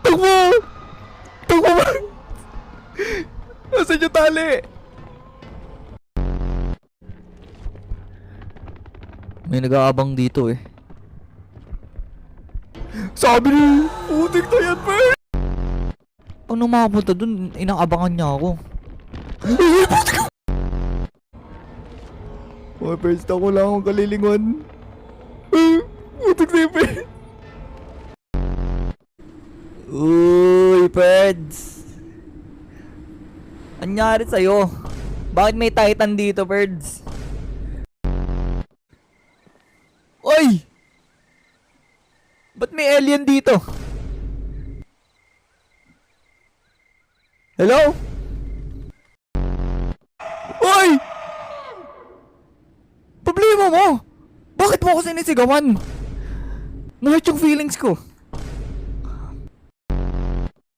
Takbo! Takbo ba? Nasaan yung tali? May nag-aabang dito eh. Sabi ni, putik na yan, Fer! Ano makapunta dun? Inaabangan niya ako. Mga first ako lang akong kalilingon. Putik na yan, Fer! Uy, Ferds! Anyari sa'yo? Bakit may Titan dito, Ferds? Oy! Ba't may alien dito? Hello? Oy! Problema mo? Bakit mo ako sinisigawan? Na-hurt yung feelings ko.